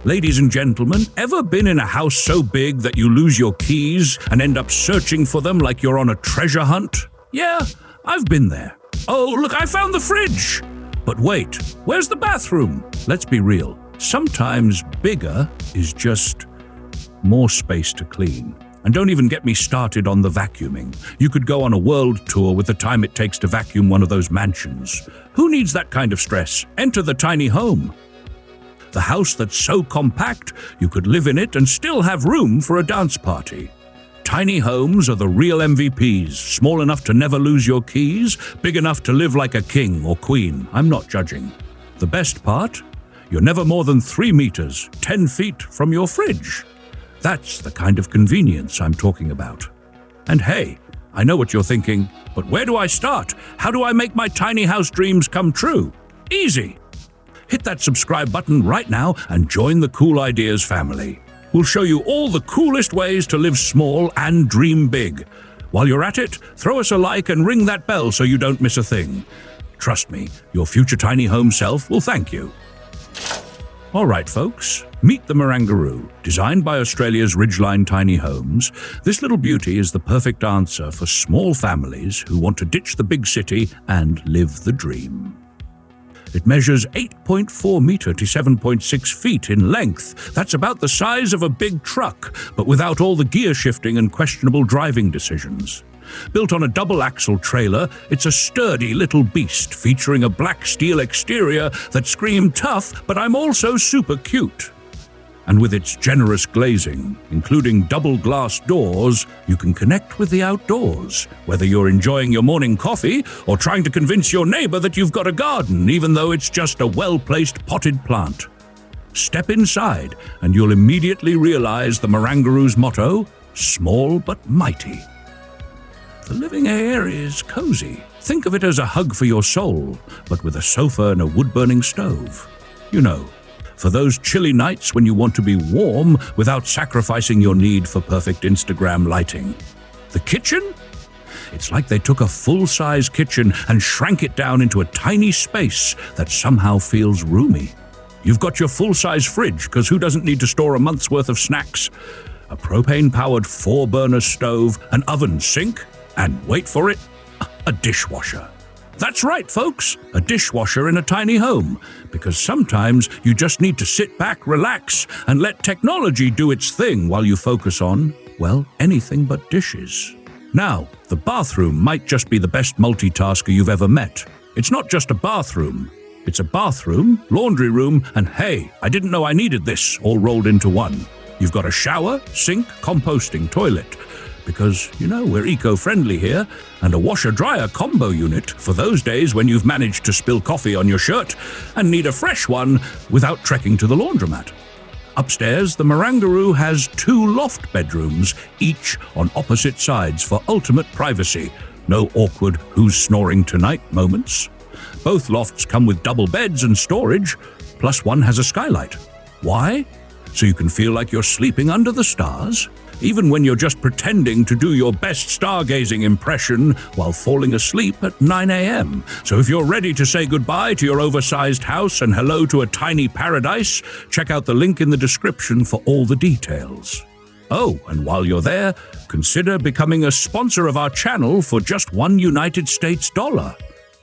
Ladies and gentlemen, ever been in a house so big that you lose your keys and end up searching for them like you're on a treasure hunt? Yeah, I've been there. Oh, look, I found the fridge! But wait, where's the bathroom? Let's be real. Sometimes bigger is just more space to clean. And don't even get me started on the vacuuming. You could go on a world tour with the time it takes to vacuum one of those mansions. Who needs that kind of stress? Enter the tiny home. The house that's so compact, you could live in it and still have room for a dance party. Tiny homes are the real MVPs, small enough to never lose your keys, big enough to live like a king or queen. I'm not judging. The best part? You're never more than 3 meters, 10 feet from your fridge. That's the kind of convenience I'm talking about. And hey, I know what you're thinking, but where do I start? How do I make my tiny house dreams come true? Easy. Hit that subscribe button right now and join the Cool Ideas family. We'll show you all the coolest ways to live small and dream big. While you're at it, throw us a like and ring that bell so you don't miss a thing. Trust me, your future tiny home self will thank you. All right, folks, meet the Marrangaroo. Designed by Australia's Ridgeline Tiny Homes, this little beauty is the perfect answer for small families who want to ditch the big city and live the dream. It measures 8.4 meter to 7.6 feet in length. That's about the size of a big truck, but without all the gear shifting and questionable driving decisions. Built on a double-axle trailer, it's a sturdy little beast featuring a black steel exterior that screams tough, but I'm also super cute. And with its generous glazing, including double glass doors, you can connect with the outdoors, whether you're enjoying your morning coffee or trying to convince your neighbor that you've got a garden, even though it's just a well-placed potted plant. Step inside, and you'll immediately realize the Marrangaroo's motto, small but mighty. The living area is cozy. Think of it as a hug for your soul, but with a sofa and a wood-burning stove. You know, for those chilly nights when you want to be warm without sacrificing your need for perfect Instagram lighting. The kitchen? It's like they took a full-size kitchen and shrank it down into a tiny space that somehow feels roomy. You've got your full-size fridge, because who doesn't need to store a month's worth of snacks? A propane-powered 4-burner stove, an oven, sink, and wait for it, a dishwasher. That's right, folks, a dishwasher in a tiny home, because sometimes you just need to sit back, relax, and let technology do its thing while you focus on, well, anything but dishes. Now, the bathroom might just be the best multitasker you've ever met. It's not just a bathroom. It's a bathroom, laundry room, and hey, I didn't know I needed this all rolled into one. You've got a shower, sink, composting, toilet, because, you know, we're eco-friendly here, and a washer-dryer combo unit for those days when you've managed to spill coffee on your shirt and need a fresh one without trekking to the laundromat. Upstairs, the Marrangaroo has 2 loft bedrooms, each on opposite sides for ultimate privacy. No awkward who's snoring tonight moments. Both lofts come with double beds and storage, plus one has a skylight. Why? So you can feel like you're sleeping under the stars? Even when you're just pretending to do your best stargazing impression while falling asleep at 9 a.m. So if you're ready to say goodbye to your oversized house and hello to a tiny paradise, check out the link in the description for all the details. Oh, and while you're there, consider becoming a sponsor of our channel for just $1 United States dollar.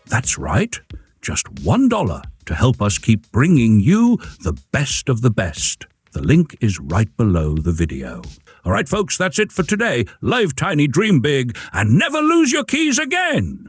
That's right, just $1 to help us keep bringing you the best of the best. The link is right below the video. All right, folks, that's it for today. Live tiny, dream big, and never lose your keys again.